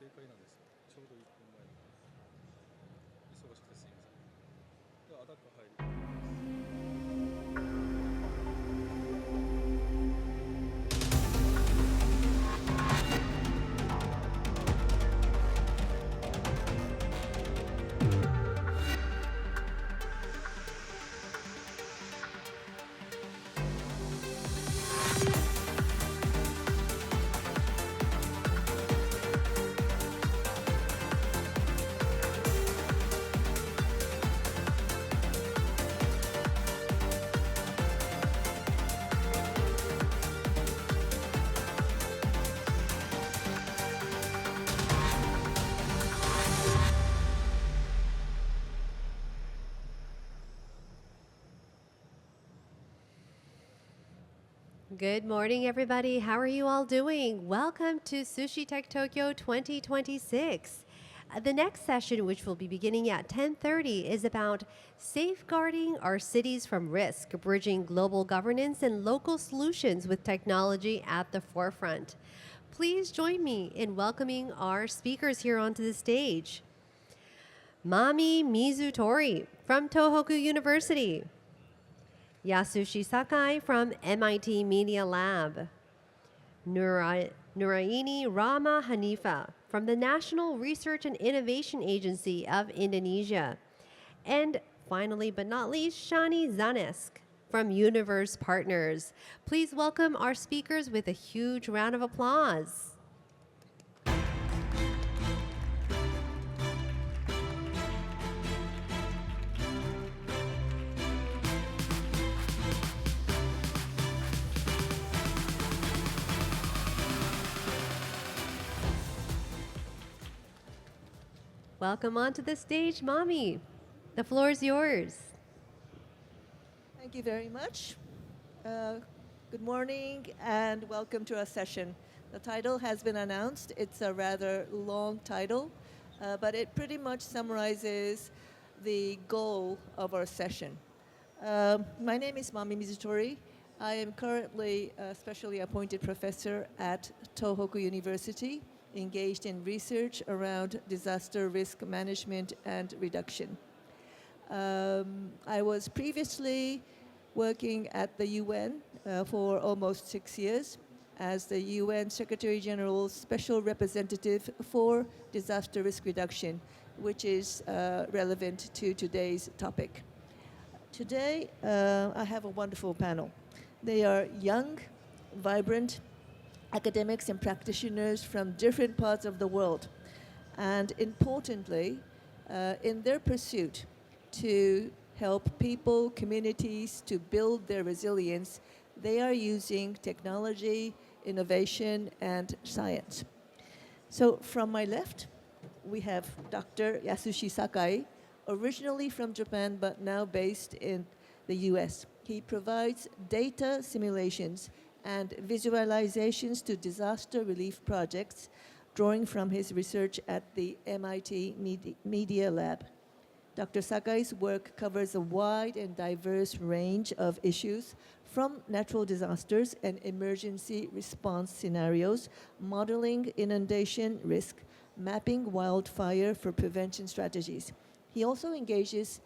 正解なんですよ。ちょうど1分前に。忙しくてすいません。では、アタック入ります。Good morning, everybody. How are you all doing? Welcome to Sushi Tech Tokyo 2026. The next session, which will be beginning at 10:30, is about safeguarding our cities from risk, bridging global governance and local solutions with technology at the forefront. Please join me in welcoming our speakers here onto the stage. Mami Mizutori from Tohoku University. Yasushi Sakai from MIT Media Lab. Nuraini Rama Hanifa from the National Research and Innovation Agency of Indonesia. And finally, but not least, Shani Zanesk from Universe Partners. Please welcome our speakers with a huge round of applause. Welcome onto the stage, Mommy. The floor is yours. Thank you very much. Good morning and welcome to our session. The title has been announced. It's a rather long title, but it pretty much summarizes the goal of our session. My name is Mami Mizutori. I am currently a specially appointed professor at Tohoku University, engaged in research around disaster risk management and reduction. I was previously working at the UN for almost 6 years as the UN Secretary General's Special Representative for Disaster Risk Reduction, which is relevant to today's topic. Today, I have a wonderful panel. They are young, vibrant academics and practitioners from different parts of the world. And importantly, in their pursuit to help people, communities to build their resilience, they are using technology, innovation, and science. So from my left, we have Dr. Yasushi Sakai, originally from Japan but now based in the US. He provides data simulations and visualizations to disaster relief projects, drawing from his research at the MIT Media Lab. Dr. Sakai's work covers a wide and diverse range of issues, from natural disasters and emergency response scenarios, modeling inundation risk, mapping wildfire for prevention strategies. He also engages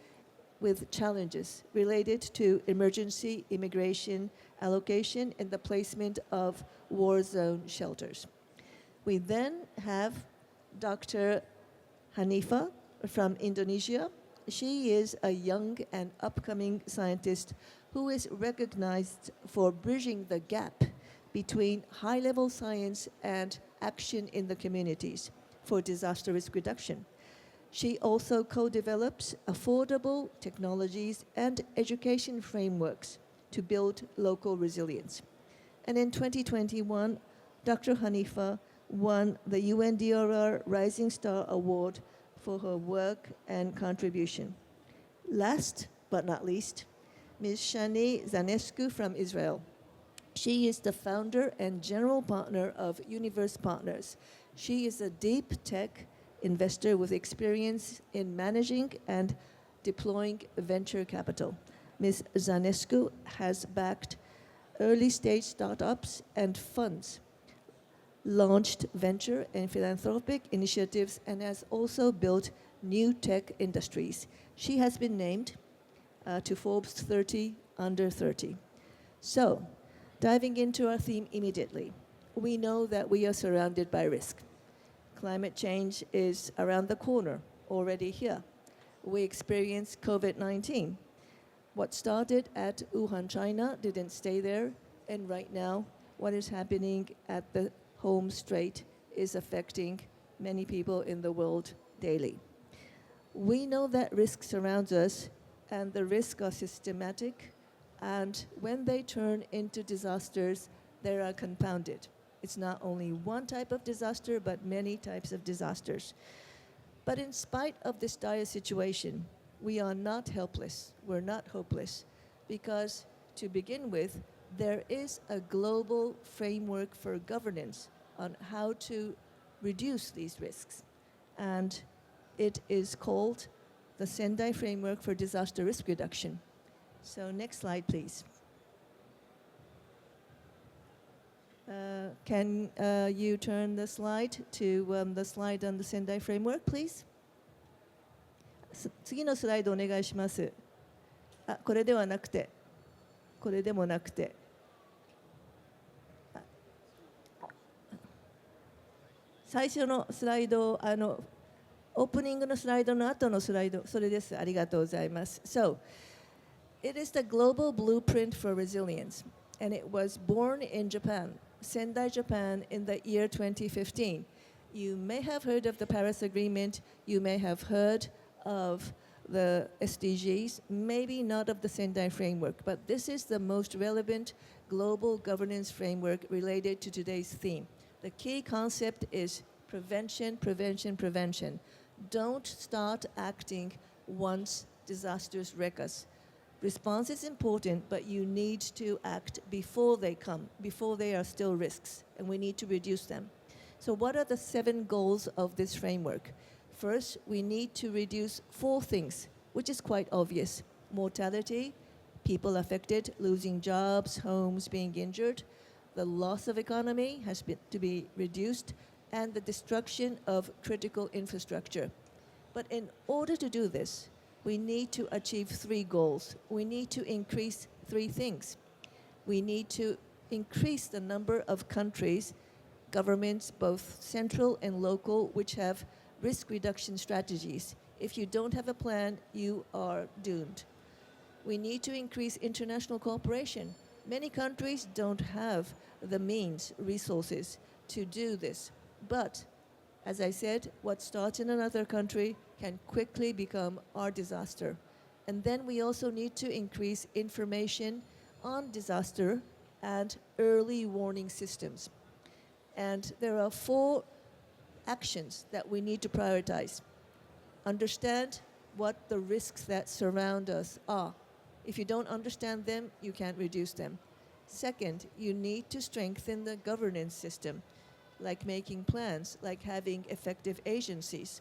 with challenges related to emergency immigration allocation and the placement of war zone shelters. We then have Dr. Hanifa from Indonesia. She is a young and upcoming scientist who is recognized for bridging the gap between high-level science and action in the communities for disaster risk reduction. She also co-develops affordable technologies and education frameworks to build local resilience. And in 2021, Dr. Hanifa won the UNDRR Rising Star Award for her work and contribution. Last but not least, Ms. Shani Zanescu from Israel. She is the founder and general partner of Universe Partners. She is a deep tech investor with experience in managing and deploying venture capital. Ms. Zanescu has backed early stage startups and funds launched venture and philanthropic initiatives, and has also built new tech industries. She has been named to Forbes 30 under 30. So, diving into our theme immediately, we know that we are surrounded by risk. Climate change is around the corner, already here. We experience COVID-19. What started at Wuhan, China didn't stay there, and right now, what is happening at the home straight is affecting many people in the world daily. We know that risk surrounds us, and the risks are systematic, and when they turn into disasters, they are compounded. It's not only one type of disaster, but many types of disasters. But in spite of this dire situation, we are not helpless, we're not hopeless, because to begin with, there is a global framework for governance on how to reduce these risks. And it is called the Sendai Framework for Disaster Risk Reduction. So next slide, please. Can you turn the slide to the slide on the Sendai Framework, please? 次のスライドお願いします。あ、これではなくて、これでもなくて。最初のスライド、オープニングのスライドの後のスライド、それです。ありがとうございます。So, it is the global blueprint for resilience, and it was born in Japan, Sendai, Japan, in the year 2015. You may have heard of the Paris Agreement, you may have heard of the SDGs, maybe not of the Sendai Framework, but this is the most relevant global governance framework related to today's theme. The key concept is prevention, prevention, prevention. Don't start acting once disasters wreck us. Response is important, but you need to act before they come, before they are still risks, and we need to reduce them. So what are the 7 goals of this framework? First, we need to reduce 4 things, which is quite obvious. Mortality, people affected, losing jobs, homes being injured. The loss of economy has to be reduced, and the destruction of critical infrastructure. But in order to do this, we need to achieve 3 goals. We need to increase 3 things. We need to increase the number of countries, governments, both central and local, which have risk reduction strategies. If you don't have a plan, you are doomed. We need to increase international cooperation. Many countries don't have the means, resources to do this. But, as I said, what starts in another country can quickly become our disaster. And then we also need to increase information on disaster and early warning systems. And there are 4 actions that we need to prioritize. Understand what the risks that surround us are. If you don't understand them, you can't reduce them. Second, you need to strengthen the governance system, like making plans, like having effective agencies.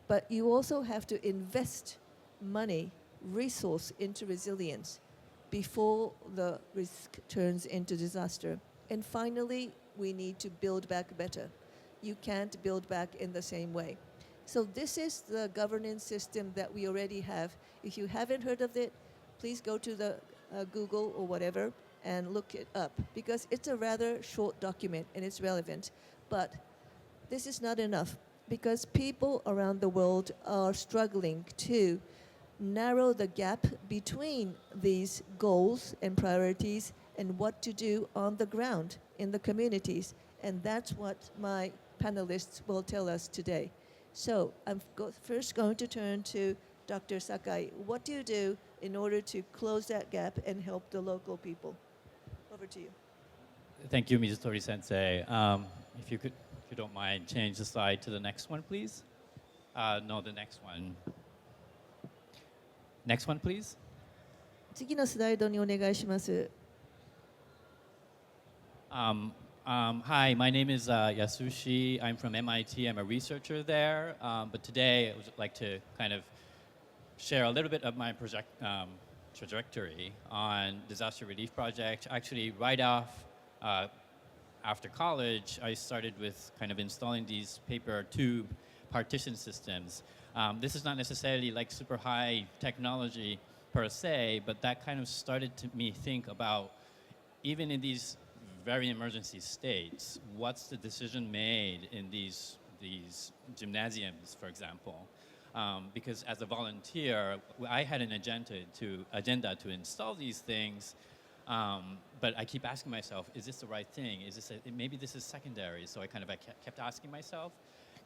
But you also have to invest money, resource into resilience before the risk turns into disaster. And finally, we need to build back better. You can't build back in the same way. So this is the governance system that we already have. If you haven't heard of it, please go to the Google or whatever and look it up, because it's a rather short document and it's relevant. But this is not enough, because people around the world are struggling to narrow the gap between these goals and priorities and what to do on the ground in the communities. And that's what my panelists will tell us today. So I'm first going to turn to Dr. Sakai. What do you do in order to close that gap and help the local people? Over to you. Thank you, Mizutori Sensei. If you don't mind, change the slide to the next one, please. No, the next one. Next one, please. 次のスライドにお願いします。Hi, my name is Yasushi. I'm from MIT. I'm a researcher there. But today, I would like to kind of share a little bit of my trajectory on disaster relief project. Actually, right off after college, I started with kind of installing these paper tube partition systems. This is not necessarily like super high technology per se, but that kind of started to me think about, even in these very emergency states, what's the decision made in these gymnasiums, for example? Because as a volunteer, I had an agenda to install these things, but I keep asking myself, is this the right thing? Maybe this is secondary? So I kept asking myself.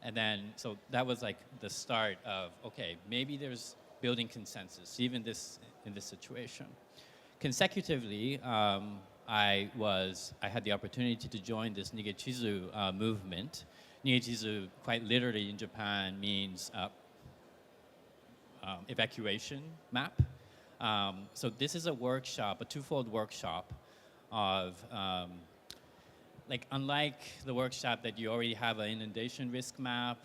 And then, so that was like the start of, okay, maybe there's building consensus, even in this situation. Consecutively, I had the opportunity to join this Nigechizu movement. Nigechizu, quite literally in Japan, means evacuation map. So this is a workshop, a twofold workshop of, unlike the workshop that you already have an inundation risk map,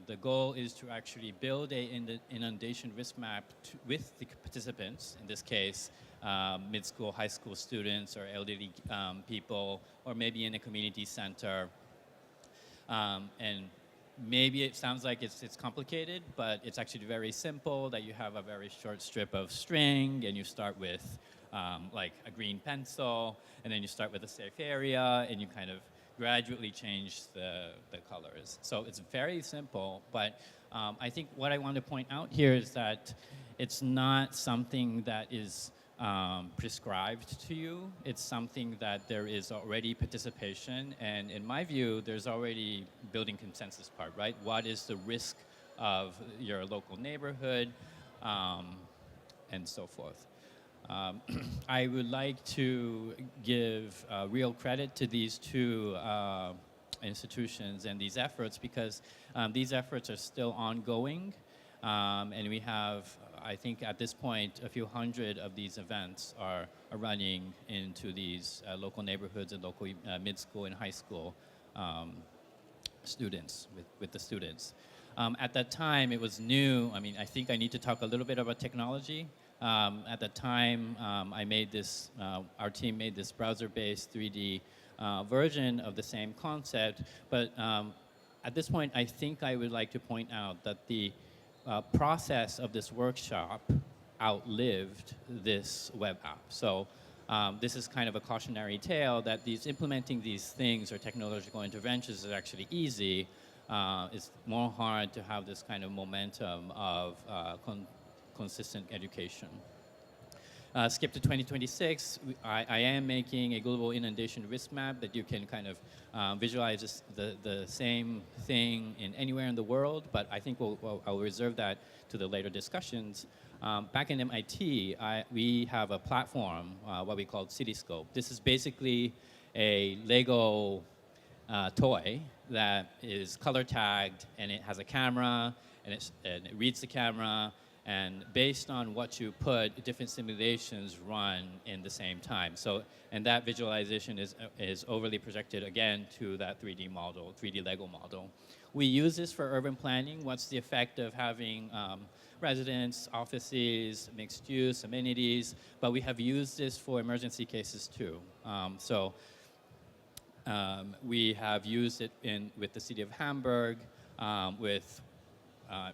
the goal is to actually build an inundation risk map with the participants, in this case, mid-school, high school students or elderly people, or maybe in a community center. And maybe it sounds like it's complicated, but it's actually very simple, that you have a very short strip of string and you start with like a green pencil, and then you start with a safe area and you kind of gradually change the colors. So it's very simple, but I think what I want to point out here is that it's not something that is prescribed to you. It's something that there is already participation, and in my view, there's already building consensus part, right? What is the risk of your local neighborhood, and so forth. I would like to give real credit to these two institutions and these efforts, because these efforts are still ongoing, and we have, I think at this point, a few hundred of these events are running into these local neighborhoods and local mid-school and high school students, with the students. At that time, it was new. I mean, I think I need to talk a little bit about technology. At the time, our team made this browser-based 3D version of the same concept, but at this point, I think I would like to point out that the process of this workshop outlived this web app. So this is kind of a cautionary tale that implementing these things or technological interventions is actually easy. It's more hard to have this kind of momentum of consistent education. Skip to 2026, I am making a global inundation risk map that you can kind of visualize the same thing in anywhere in the world, but I think I'll reserve that to the later discussions. Back in MIT, we have a platform, what we call Cityscope. This is basically a Lego toy that is color tagged, and it has a camera, and it reads the camera, and based on what you put, different simulations run in the same time. So, and that visualization is overly projected again to that 3D model, 3D Lego model. We use this for urban planning. What's the effect of having residents, offices, mixed use, amenities? But we have used this for emergency cases too. We have used it with the city of Hamburg,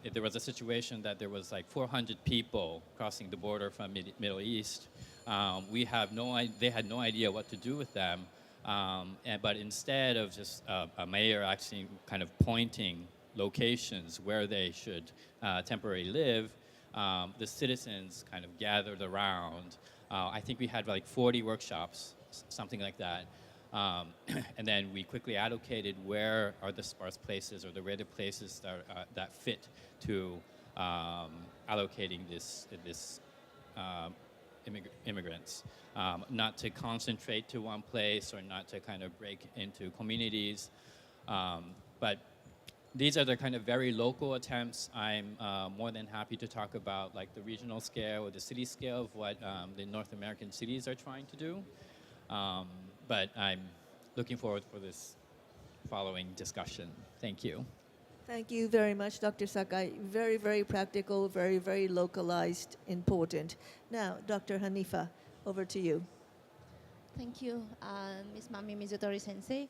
if there was a situation that there was like 400 people crossing the border from Middle East, they had no idea what to do with them. But instead of just a mayor actually kind of pointing locations where they should temporarily live, the citizens kind of gathered around. I think we had like 40 workshops, something like that. And then we quickly allocated where are the sparse places, or where the places that fit to allocating this immigrants. Not to concentrate to one place, or not to kind of break into communities. But these are the kind of very local attempts. I'm more than happy to talk about like the regional scale or the city scale of what the North American cities are trying to do. But I'm looking forward for this following discussion. Thank you. Thank you very much, Dr. Sakai. Very, very practical, very, very localized, important. Now, Dr. Hanifa, over to you. Thank you, Ms. Mami Mizutori Sensei.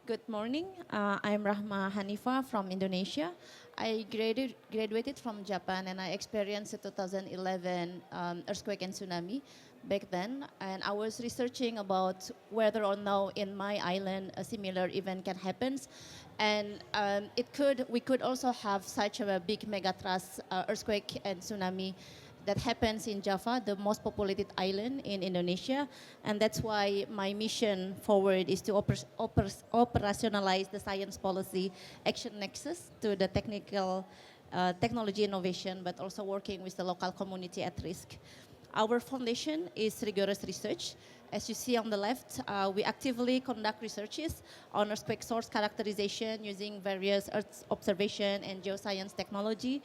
Good morning. I'm Rahma Hanifa from Indonesia. I graduated from Japan and I experienced the 2011 earthquake and tsunami back then. And I was researching about whether or no in my island a similar event can happen. And we could also have such a big megatrust earthquake and tsunami that happens in Java, the most populated island in Indonesia. And that's why my mission forward is to operationalize the science policy action nexus to the technology innovation, but also working with the local community at risk. Our foundation is rigorous research. As you see on the left, we actively conduct researches on earthquake source characterization using various earth observation and geoscience technology,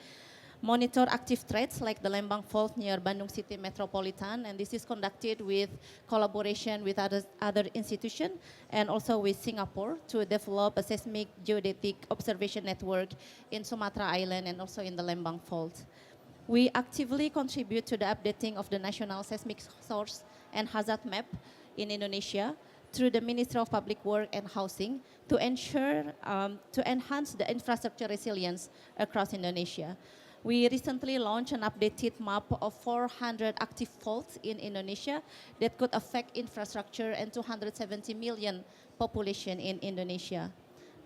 monitor active threats like the Lembang Fault near Bandung City Metropolitan, and this is conducted with collaboration with other institutions and also with Singapore to develop a seismic geodetic observation network in Sumatra Island and also in the Lembang Fault. We actively contribute to the updating of the National Seismic Source and Hazard Map in Indonesia through the Ministry of Public Work and Housing to ensure, to enhance the infrastructure resilience across Indonesia. We recently launched an updated map of 400 active faults in Indonesia that could affect infrastructure and 270 million population in Indonesia.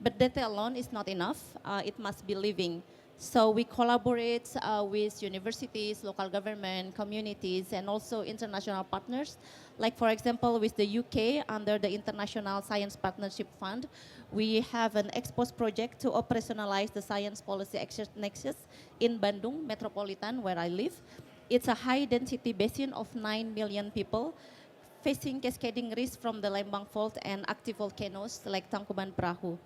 But data alone is not enough. It must be living. So we collaborate with universities, local government, communities, and also international partners. Like for example, with the UK under the International Science Partnership Fund, we have an exposed project to operationalize the science policy action nexus in Bandung Metropolitan, where I live. It's a high density basin of 9 million people facing cascading risk from the Lembang Fault and active volcanoes like Tangkuban Perahu.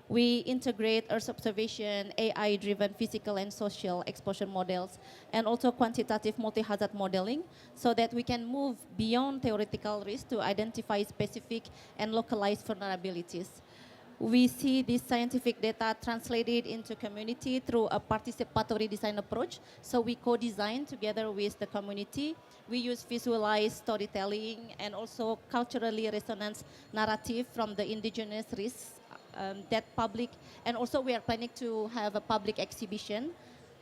We integrate Earth observation, AI-driven physical and social exposure models, and also quantitative multi-hazard modeling so that we can move beyond theoretical risk to identify specific and localized vulnerabilities. We see this scientific data translated into community through a participatory design approach. So we co-design together with the community. We use visualized storytelling and also culturally resonant narrative from the indigenous risks that public, and also we are planning to have a public exhibition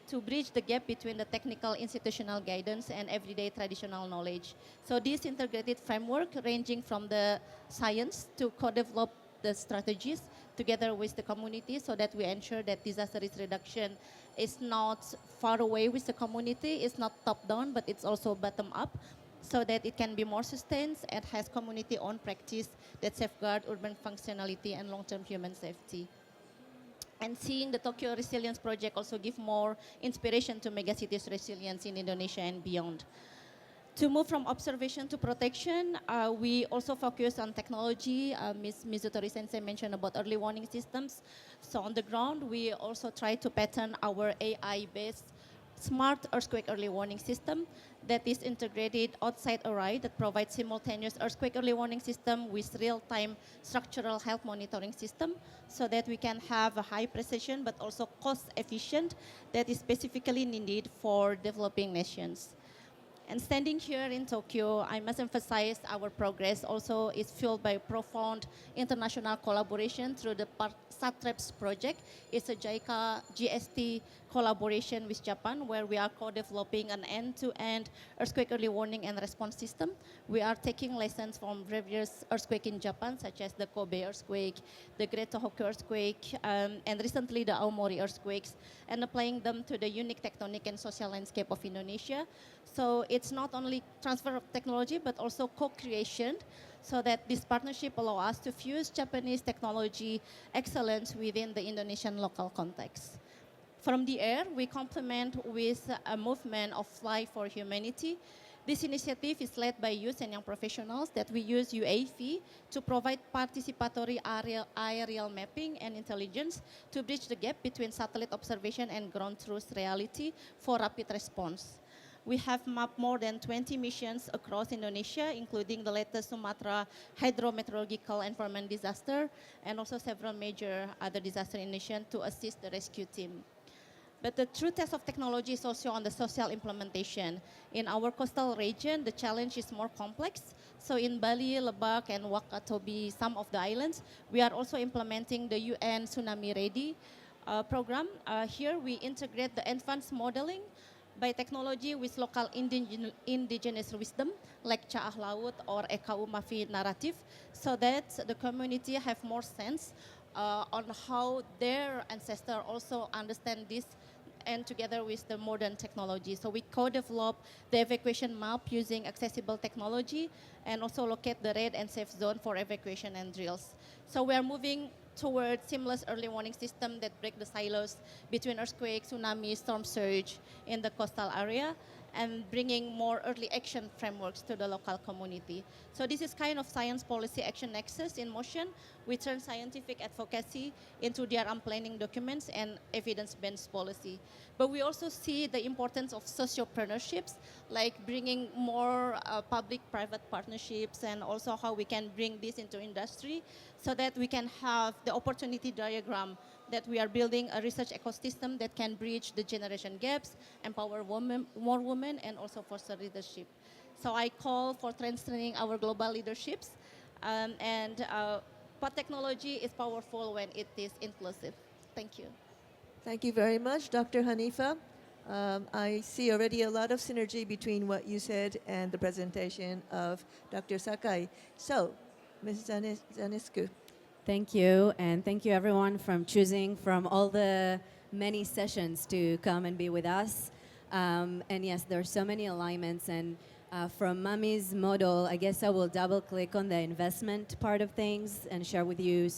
to bridge the gap between the technical institutional guidance and everyday traditional knowledge. So this integrated framework ranging from the science to co-develop the strategies together with the community so that we ensure that disaster risk reduction is not far away with the community, it's not top down, but it's also bottom up, so that it can be more sustained and has community-owned practice that safeguard urban functionality and long-term human safety. And seeing the Tokyo Resilience Project also give more inspiration to megacities resilience in Indonesia and beyond. To move from observation to protection, we also focus on technology. Ms. Mizutori Sensei mentioned about early warning systems. So on the ground, we also try to pattern our AI-based smart earthquake early warning system that is integrated outside array that provides simultaneous earthquake early warning system with real-time structural health monitoring system so that we can have a high precision but also cost efficient that is specifically needed for developing nations. And standing here in Tokyo, I must emphasize our progress also is fueled by profound international collaboration through the SATREPS project. It's a JICA GST collaboration with Japan where we are co-developing an end-to-end earthquake early warning and response system. We are taking lessons from various earthquakes in Japan, such as the Kobe earthquake, the Great Tohoku earthquake, and recently the Aomori earthquakes, and applying them to the unique tectonic and social landscape of Indonesia. So it's not only transfer of technology, but also co-creation, so that this partnership allow us to fuse Japanese technology excellence within the Indonesian local context. From the air, we complement with a movement of Fly for Humanity. This initiative is led by youth and young professionals that we use UAV to provide participatory aerial mapping and intelligence to bridge the gap between satellite observation and ground truth reality for rapid response. We have mapped more than 20 missions across Indonesia, including the latest Sumatra hydrometeorological environment disaster, and also several major other disaster in nation to assist the rescue team. But the true test of technology is also on the social implementation. In our coastal region, the challenge is more complex. So in Bali, Lebak, and Wakatobi, some of the islands, we are also implementing the UN Tsunami Ready program. Here we integrate the advanced modeling by technology with local indigenous wisdom like Ca'ah Laut or Eka Umafi narrative, so that the community have more sense on how their ancestors also understand this, and together with the modern technology. So we co-develop the evacuation map using accessible technology and also locate the red and safe zone for evacuation and drills. So we are moving towards seamless early warning system that break the silos between earthquake, tsunami, storm surge in the coastal area, and bringing more early action frameworks to the local community. So this is kind of science policy action nexus in motion. We turn scientific advocacy into DRM planning documents and evidence-based policy. But we also see the importance of sociopreneurship, like bringing more public-private partnerships, and also how we can bring this into industry so that we can have the opportunity diagram that we are building a research ecosystem that can bridge the generation gaps, empower more women, and also foster leadership. So I call for strengthening our global leaderships, but technology is powerful when it is inclusive. Thank you. Thank you very much, Dr. Hanifa. I see already a lot of synergy between what you said and the presentation of Dr. Sakai. So, Ms. Zanescu. Thank you, and thank you everyone from choosing from all the many sessions to come and be with us. And yes, there are so many alignments, and from Mami's model, I guess I will double click on the investment part of things and share with you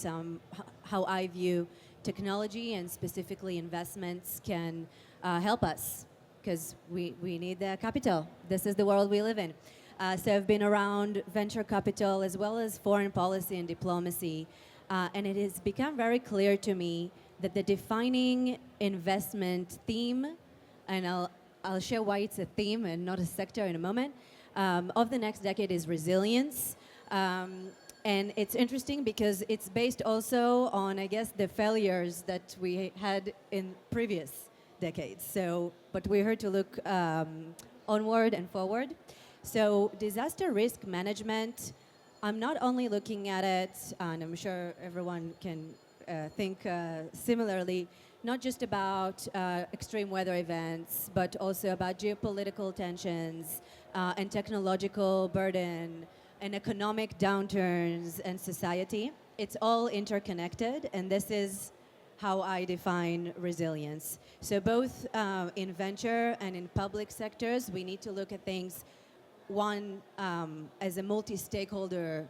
how I view technology and specifically investments can help us, because we need the capital. This is the world we live in. So I've been around venture capital as well as foreign policy and diplomacy. And it has become very clear to me that the defining investment theme, and I'll share why it's a theme and not a sector in a moment, of the next decade is resilience. And it's interesting because it's based also on, I guess, the failures that we had in previous decades. So, but we're here to look onward and forward. So disaster risk management, I'm not only looking at it, and I'm sure everyone can think similarly, not just about extreme weather events, but also about geopolitical tensions and technological burden and economic downturns and society. It's all interconnected, and this is how I define resilience. So both in venture and in public sectors, we need to look at things, one, as a multi-stakeholder,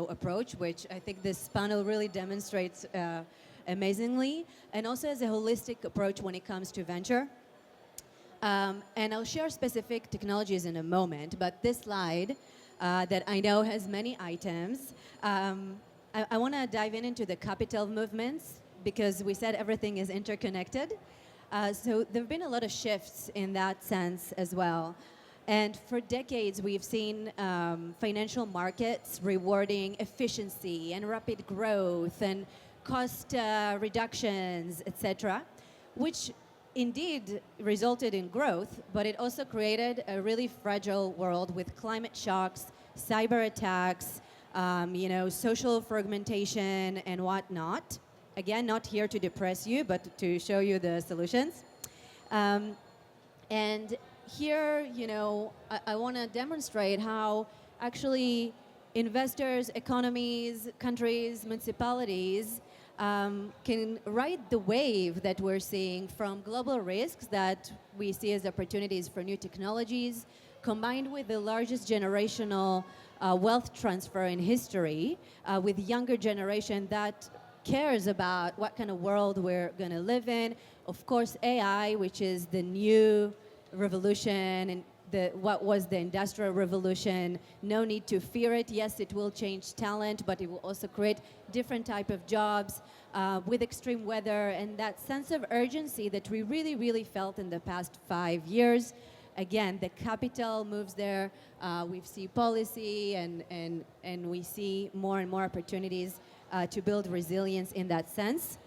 approach, which I think this panel really demonstrates amazingly, and also as a holistic approach when it comes to venture. And I'll share specific technologies in a moment, but this slide that I know has many items, I want to dive into the capital movements, because we said everything is interconnected. So there have been a lot of shifts in that sense as well. And for decades, we've seen financial markets rewarding efficiency and rapid growth and cost reductions, etc., which indeed resulted in growth, but it also created a really fragile world with climate shocks, cyber attacks, social fragmentation and whatnot. Again, not here to depress you, but to show you the solutions. And here, I want to demonstrate how actually investors, economies, countries, municipalities can ride the wave that we're seeing from global risks that we see as opportunities for new technologies, combined with the largest generational wealth transfer in history, with younger generation that cares about what kind of world we're going to live in. Of course, AI, which is the new revolution, and what was the industrial revolution. No need to fear it. Yes, it will change talent, but it will also create different type of jobs with extreme weather, and that sense of urgency that we really, really felt in the past 5 years. Again, the capital moves there. We see policy, and we see more and more opportunities to build resilience in that sense.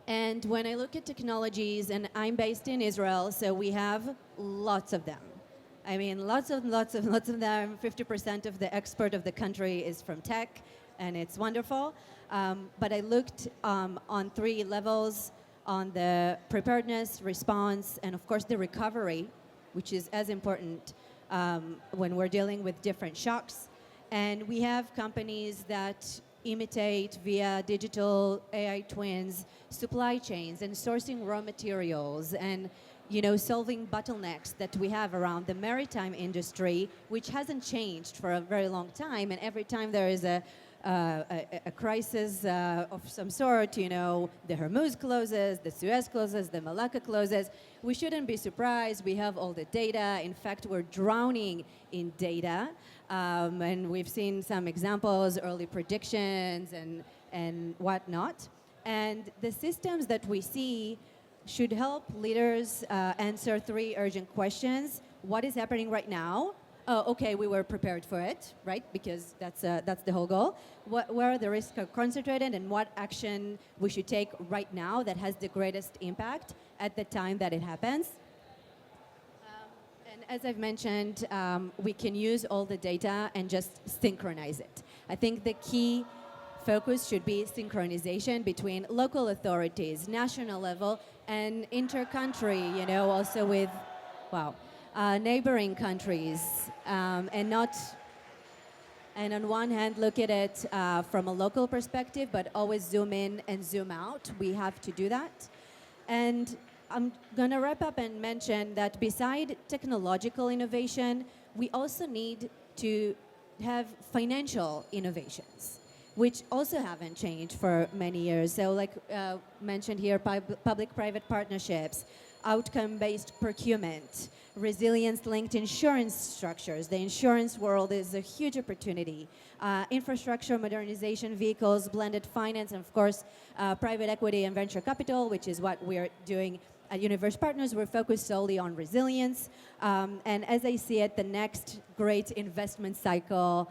And when I look at technologies, and I'm based in Israel, so we have lots of them. I mean, lots of them. 50% of the export of the country is from tech, and it's wonderful. But I looked on 3 levels, on the preparedness, response, and of course the recovery, which is as important when we're dealing with different shocks. And we have companies that imitate via digital AI twins supply chains and sourcing raw materials and solving bottlenecks that we have around the maritime industry, which hasn't changed for a very long time. And every time there is a crisis of some sort, the Hormuz closes, the Suez closes, the Malacca closes, we shouldn't be surprised. We have all the data. In fact, we're drowning in data. And we've seen some examples, early predictions and whatnot. And the systems that we see should help leaders answer 3 urgent questions. What is happening right now? Oh, okay, we were prepared for it, right? Because that's the whole goal. Where are the risks are concentrated and what action we should take right now that has the greatest impact at the time that it happens? And as I've mentioned, we can use all the data and just synchronize it. I think the key focus should be synchronization between local authorities, national level, and inter-country, also with, neighboring countries, and on one hand look at it from a local perspective, but always zoom in and zoom out. We have to do that. And I'm going to wrap up and mention that beside technological innovation, we also need to have financial innovations, which also haven't changed for many years. So like mentioned here, public-private partnerships, outcome-based procurement, resilience-linked insurance structures. The insurance world is a huge opportunity. Infrastructure modernization vehicles, blended finance, and of course, private equity and venture capital, which is what we're doing at Universe Partners. We're focused solely on resilience. And as I see it, the next great investment cycle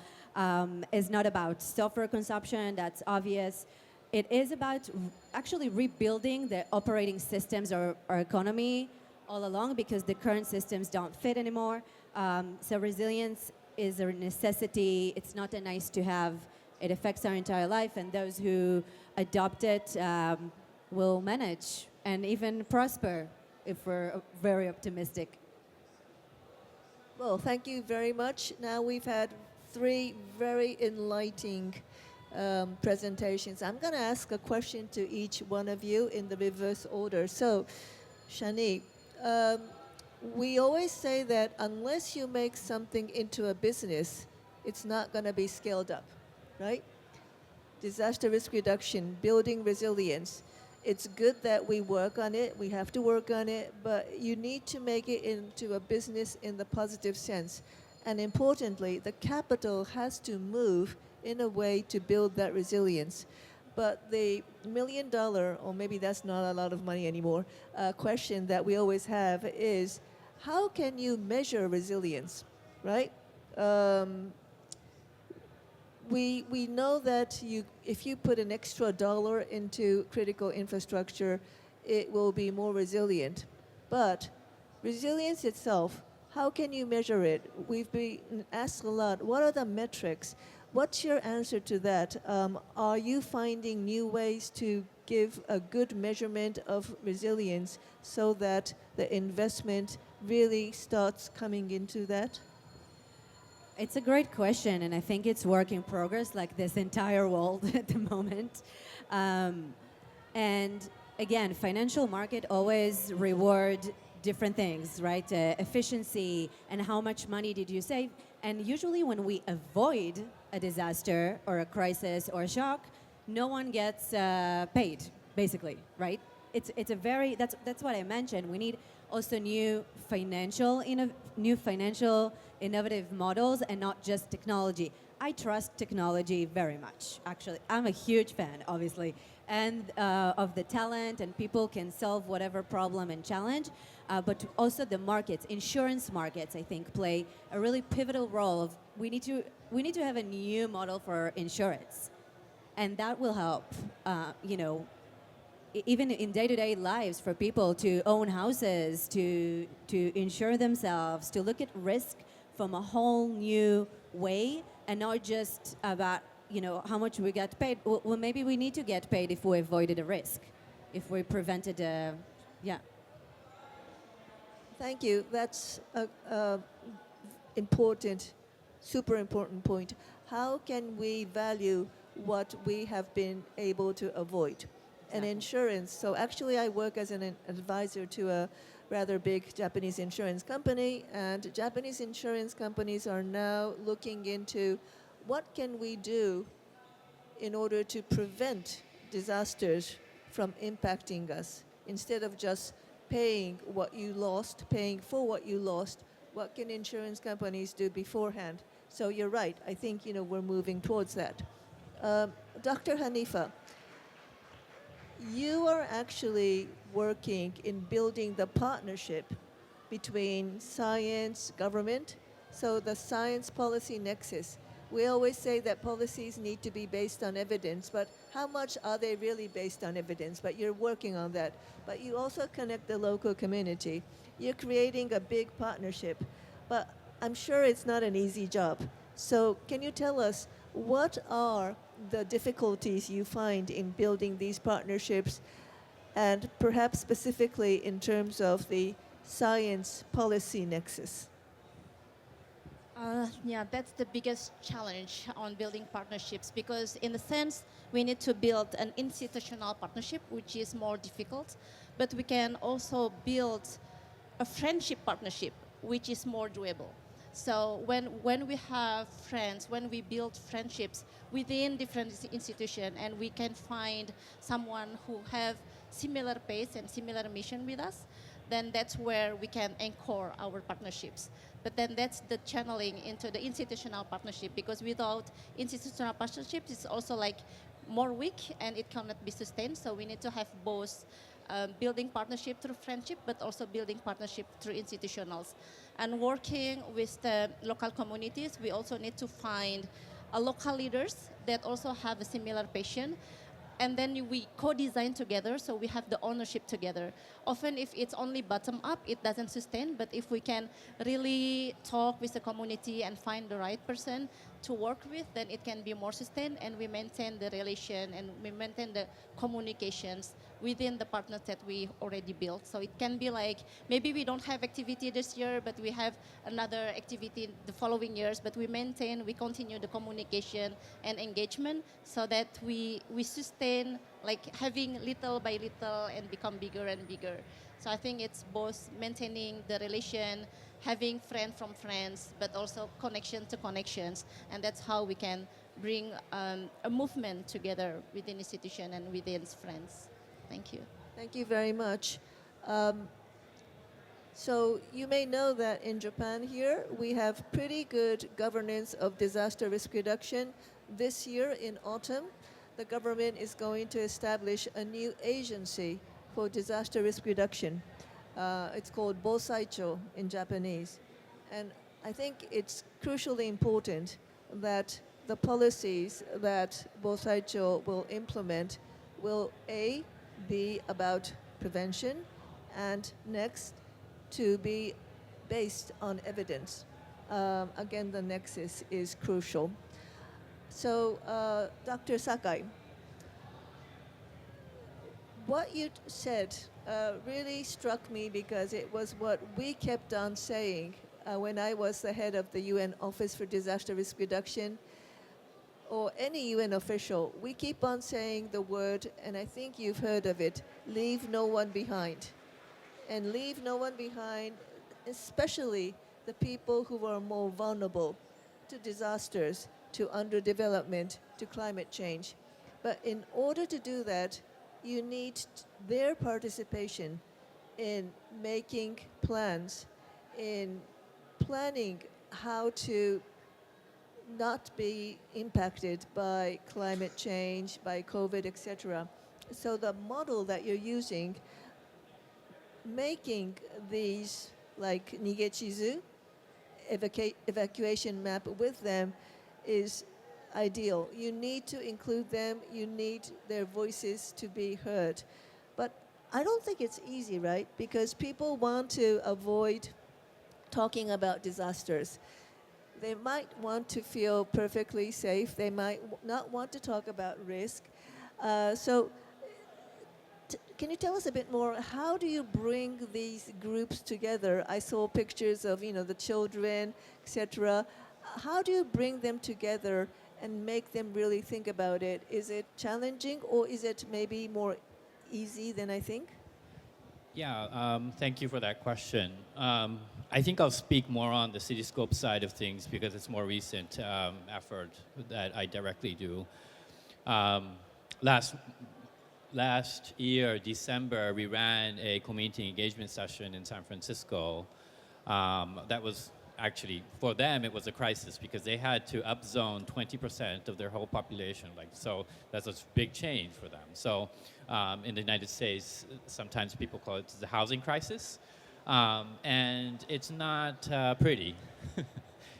is not about software consumption, that's obvious. It is about actually rebuilding the operating systems or our economy all along, because the current systems don't fit anymore. So resilience is a necessity. It's not a nice to have. It affects our entire life, and those who adopt it will manage and even prosper if we're very optimistic. Well, thank you very much. Now we've had 3 very enlightening presentations. I'm going to ask a question to each one of you in the reverse order. So, Shani, we always say that unless you make something into a business, it's not going to be scaled up, right? Disaster risk reduction, building resilience. It's good that we work on it. We have to work on it, but you need to make it into a business in the positive sense. And importantly, the capital has to move in a way to build that resilience. But the $1 million, or maybe that's not a lot of money anymore, question that we always have is, how can you measure resilience, right? We know that if you put an extra dollar into critical infrastructure, it will be more resilient. But resilience itself, how can you measure it? We've been asked a lot, what are the metrics? What's your answer to that? Are you finding new ways to give a good measurement of resilience so that the investment really starts coming into that? It's a great question, and I think it's work in progress, like this entire world at the moment. And again, financial market always reward different things, right? Efficiency and how much money did you save. And usually when we avoid a disaster or a crisis or a shock, no one gets paid, basically, right? It's a very, that's what I mentioned. We need also new financial innovative models and not just technology. I trust technology very much, actually. I'm a huge fan, obviously, and of the talent, and people can solve whatever problem and challenge. But also the markets, insurance markets, I think, play a really pivotal role. We need to have a new model for insurance, and that will help, even in day-to-day lives for people to own houses, to insure themselves, to look at risk from a whole new way and not just about, you know, how much we get paid. Well, maybe we need to get paid if we avoided a risk, if we prevented a, yeah. Thank you. That's a important, super important point. How can we value what we have been able to avoid? And Exactly. insurance. So actually, I work as an advisor to a rather big Japanese insurance company, and Japanese insurance companies are now looking into what can we do in order to prevent disasters from impacting us. Instead of just paying what you lost, paying for what you lost, what can insurance companies do beforehand? So you're right. I think, you know, we're moving towards that. Dr. Hanifa, you are actually working in building the partnership between science, government, so the science policy nexus. We always say that policies need to be based on evidence, but how much are they really based on evidence? But you're working on that. But you also connect the local community. You're creating a big partnership, but I'm sure it's not an easy job. So can you tell us what are the difficulties you find in building these partnerships, and perhaps specifically in terms of the science policy nexus? Yeah, that's the biggest challenge on building partnerships, because in a sense we need to build an institutional partnership, which is more difficult, but we can also build a friendship partnership, which is more doable. So when we have friends, when we build friendships within different institutions, and we can find someone who have similar pace and similar mission with us, then that's where we can anchor our partnerships. But then that's the channeling into the institutional partnership, because without institutional partnerships, it's also like more weak and it cannot be sustained. So we need to have both building partnership through friendship, but also building partnership through institutionals. And working with the local communities, we also need to find local leaders that also have a similar passion, and then we co-design together, so we have the ownership together. Often if it's only bottom up, it doesn't sustain, but if we can really talk with the community and find the right person to work with, then it can be more sustained, and we maintain the relation and we maintain the communications within the partners that we already built. So it can be like, maybe we don't have activity this year, but we have another activity the following years, but we continue the communication and engagement so that we sustain, like having little by little and become bigger and bigger. So I think it's both maintaining the relation, having friend from friends, but also connection to connections. And that's how we can bring a movement together within institution and within friends. Thank you. Thank you very much. So you may know that in Japan here, we have pretty good governance of disaster risk reduction. This year in autumn, the government is going to establish a new agency for disaster risk reduction. It's called Bosaicho in Japanese. And I think it's crucially important that the policies that Bosaicho will implement will be about prevention, and next, to be based on evidence. Again, the nexus is crucial. So, Dr. Sakai, what you said really struck me, because it was what we kept on saying when I was the head of the UN Office for Disaster Risk Reduction, or any UN official. We keep on saying the word, and I think you've heard of it, leave no one behind. And leave no one behind, especially the people who are more vulnerable to disasters, to underdevelopment, to climate change. But in order to do that, you need their participation in making plans, in planning how to not be impacted by climate change, by COVID, etc. So the model that you're using, making these like Nigechizu, evacuation map with them, is ideal. You need to include them, you need their voices to be heard. I don't think it's easy, right? Because people want to avoid talking about disasters. They might want to feel perfectly safe. They might not want to talk about risk. So can you tell us a bit more? How do you bring these groups together? I saw pictures of, the children, etc. How do you bring them together and make them really think about it? Is it challenging, or is it maybe more easy than I think? Yeah, thank you for that question. I think I'll speak more on the Cityscope side of things because it's more recent effort that I directly do. Last year, December, we ran a community engagement session in San Francisco. That was actually, for them, it was a crisis because they had to upzone 20% of their whole population. So that's a big change for them. So in the United States, sometimes people call it the housing crisis. And it's not pretty.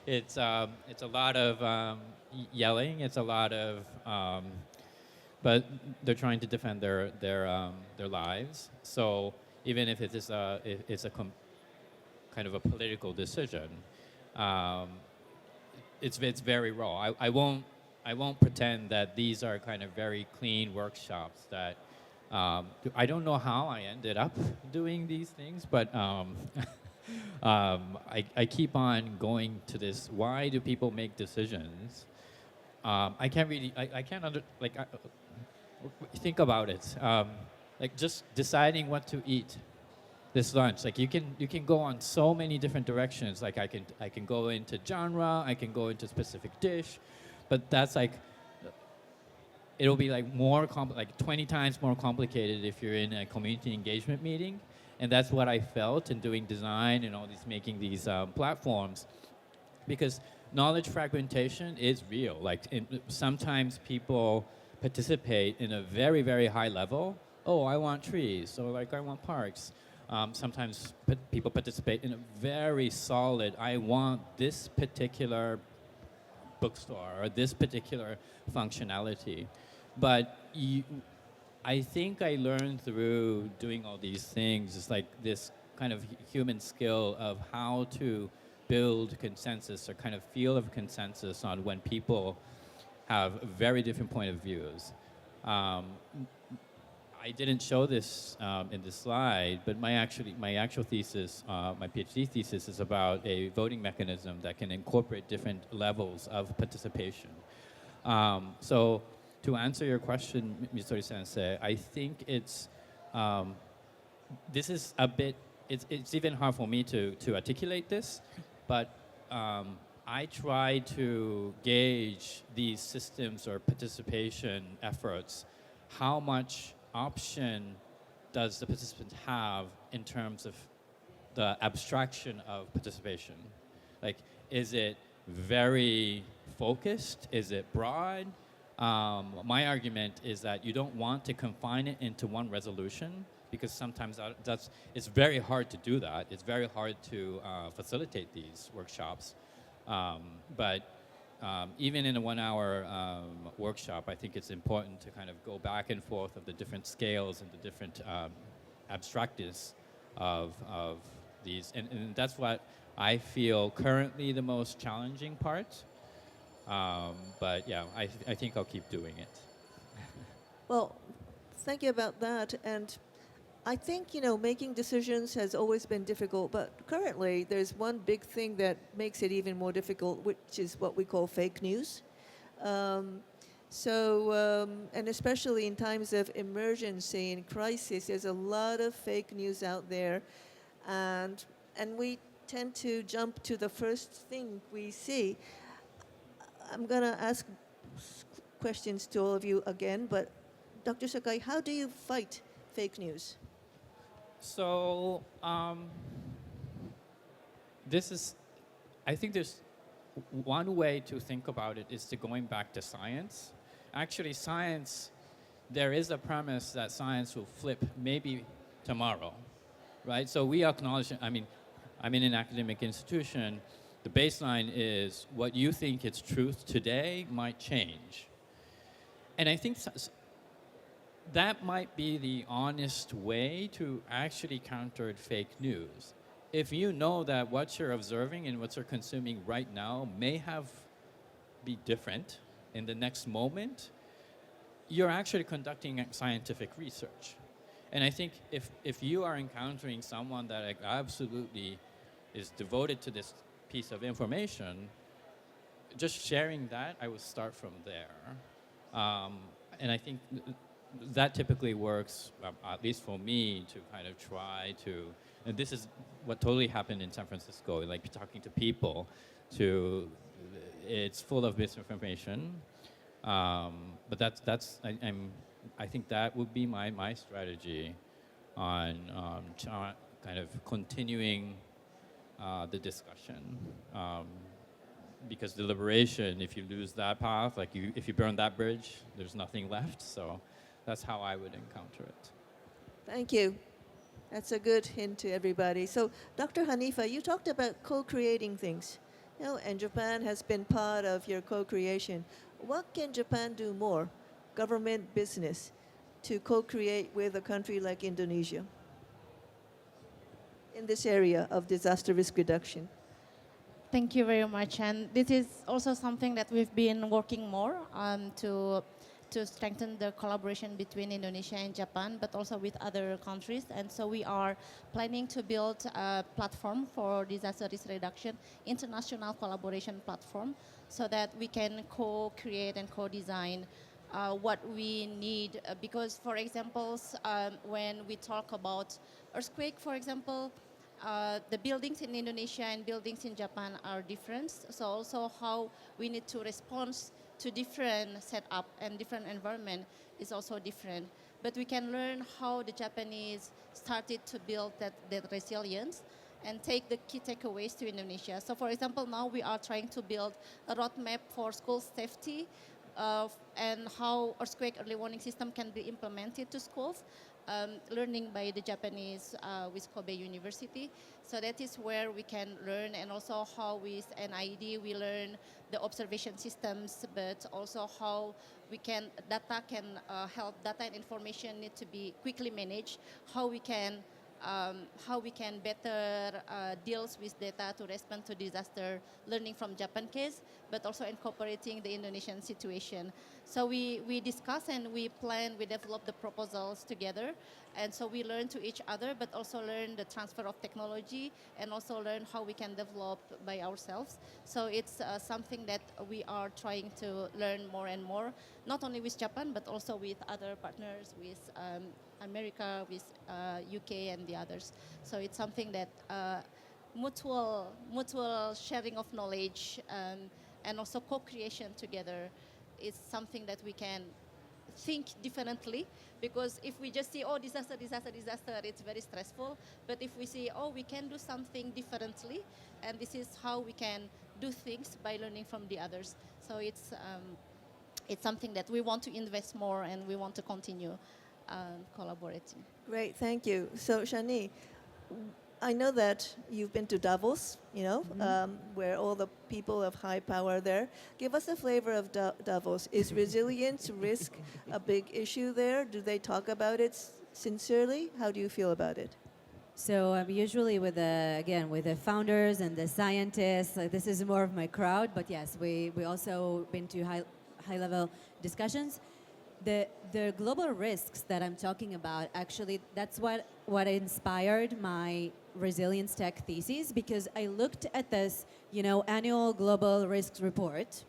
It's a lot of yelling. It's a lot of, but they're trying to defend their lives. So even if it's a kind of a political decision, it's very raw. I won't pretend that these are kind of very clean workshops that. I don't know how I ended up doing these things, but I keep on going to this. Why do people make decisions? I can't really. I can't think about it. Just deciding what to eat this lunch. You can go on so many different directions. I can go into genre. I can go into specific dish, but that's it'll be more 20 times more complicated if you're in a community engagement meeting, and that's what I felt in doing design and making these platforms, because knowledge fragmentation is real. Sometimes people participate in a very, very high level. Oh, I want trees, or I want parks. Sometimes people participate in a very solid, I want this particular bookstore or this particular functionality. But I think I learned through doing all these things, it's this kind of human skill of how to build consensus or kind of feel of consensus on when people have very different point of views. I didn't show this in the slide, but my actual thesis, my PhD thesis, is about a voting mechanism that can incorporate different levels of participation. So to answer your question, Mizutori Sensei, I think it's this is a bit. It's even hard for me to articulate this, but I try to gauge these systems or participation efforts. How much option does the participant have in terms of the abstraction of participation? Is it very focused? Is it broad? My argument is that you don't want to confine it into one resolution, because sometimes it's very hard to do that. It's very hard to facilitate these workshops. But even in a 1 hour workshop, I think it's important to kind of go back and forth of the different scales and the different abstractness of these. And that's what I feel currently the most challenging part. But yeah, I think I'll keep doing it. Well, thank you about that. And I think, making decisions has always been difficult, but currently there's one big thing that makes it even more difficult, which is what we call fake news. And especially in times of emergency and crisis, there's a lot of fake news out there, and we tend to jump to the first thing we see. I'm going to ask questions to all of you again, but Dr. Sakai, how do you fight fake news? So I think there's one way to think about it is to going back to science. Actually, science, there is a premise that science will flip maybe tomorrow, right? So we acknowledge, I'm in an academic institution. The baseline is what you think is truth today might change. And I think that might be the honest way to actually counter fake news. If you know that what you're observing and what you're consuming right now may have be different in the next moment, you're actually conducting scientific research. And I think if you are encountering someone that like, absolutely is devoted to this piece of information, just sharing that, I would start from there. And I think that typically works, at least for me, to kind of try to, and this is what totally happened in San Francisco, like talking to people, it's full of misinformation. But I think that would be my strategy on kind of continuing the discussion. Because deliberation, if you lose that path, like if you burn that bridge, there's nothing left. So that's how I would encounter it. Thank you. That's a good hint to everybody. So, Dr. Hanifa, you talked about co-creating things, and Japan has been part of your co-creation. What can Japan do more, government, business, to co-create with a country like Indonesia in this area of disaster risk reduction? Thank you very much. And this is also something that we've been working more to strengthen the collaboration between Indonesia and Japan, but also with other countries. And so we are planning to build a platform for disaster risk reduction, international collaboration platform, so that we can co-create and co-design what we need. Because, for example, when we talk about earthquake, for example, the buildings in Indonesia and buildings in Japan are different. So also how we need to respond to different setup and different environment is also different. But we can learn how the Japanese started to build that resilience and take the key takeaways to Indonesia. So for example, now we are trying to build a roadmap for school safety and how earthquake early warning system can be implemented to schools. Learning by the Japanese with Kobe University. So that is where we can learn, and also how with NID we learn the observation systems, but also how data can help, data and information need to be quickly managed, how we can better deals with data to respond to disaster, learning from Japan case, but also incorporating the Indonesian situation. So we discuss and we plan, we develop the proposals together. And so we learn to each other, but also learn the transfer of technology and also learn how we can develop by ourselves. So it's something that we are trying to learn more and more, not only with Japan, but also with other partners, with America, with UK and the others. So it's something that mutual sharing of knowledge and also co-creation together is something that we can think differently, because if we just see, oh, disaster, it's very stressful. But if we see, oh, we can do something differently, and this is how we can do things by learning from the others. So it's something that we want to invest more and we want to continue collaborating. Great, thank you. So, Shani, I know that you've been to Davos, where all the people of high power are there. Give us a flavor of Davos. Is resilience risk a big issue there? Do they talk about it sincerely? How do you feel about it? So I'm usually with the founders and the scientists. This is more of my crowd, but yes, we also been to high level discussions. The global risks that I'm talking about, actually, that's what inspired my resilience tech thesis, because I looked at this, annual global risks report,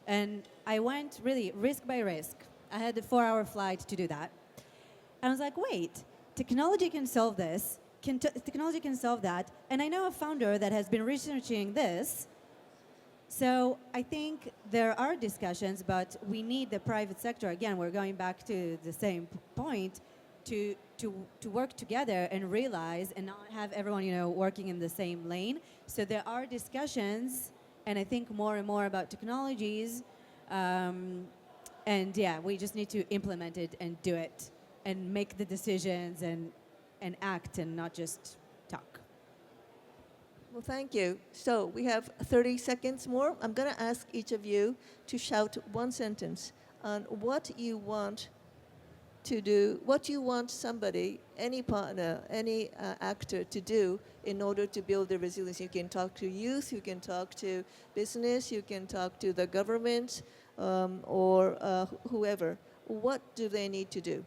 and I went really risk by risk. I had a 4-hour flight to do that. And I was like, wait, technology can solve this. Technology can solve that. And I know a founder that has been researching this. So I think there are discussions, but we need the private sector. Again, we're going back to the same point, to work together and realize and not have everyone, working in the same lane. So there are discussions, and I think more and more about technologies. And yeah, we just need to implement it and do it and make the decisions and act and not just talk. Well, thank you. So we have 30 seconds more. I'm going to ask each of you to shout one sentence on what you want to do, what you want somebody, any partner, any actor to do in order to build the resilience. You can talk to youth, you can talk to business, you can talk to the government, or whoever. What do they need to do?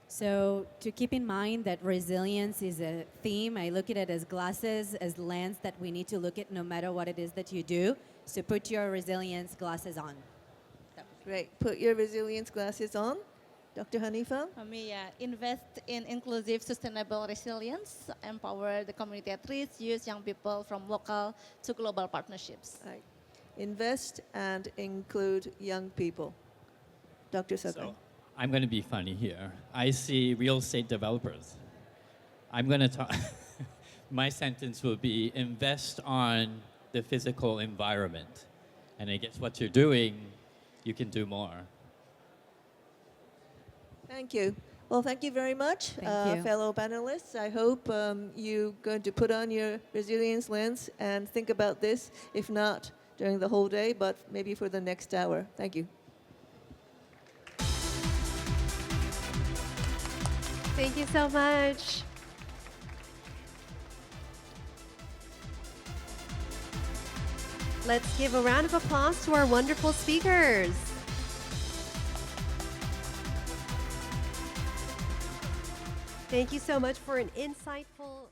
So to keep in mind that resilience is a theme, I look at it as glasses, as lens that we need to look at no matter what it is that you do. So put your resilience glasses on. Great. Put your resilience glasses on. Dr. Hanifa? Invest in inclusive, sustainable resilience, empower the community at risk, use young people from local to global partnerships. Right. Invest and include young people. Dr. Sakai. So I'm going to be funny here. I see real estate developers. I'm going to talk. My sentence will be invest on the physical environment. And I guess what you're doing, you can do more. Thank you. Well, thank you very much, Thank you. fellow panelists. I hope you're going to put on your resilience lens and think about this, if not during the whole day, but maybe for the next hour. Thank you. Thank you so much. Let's give a round of applause to our wonderful speakers. Thank you so much for an insightful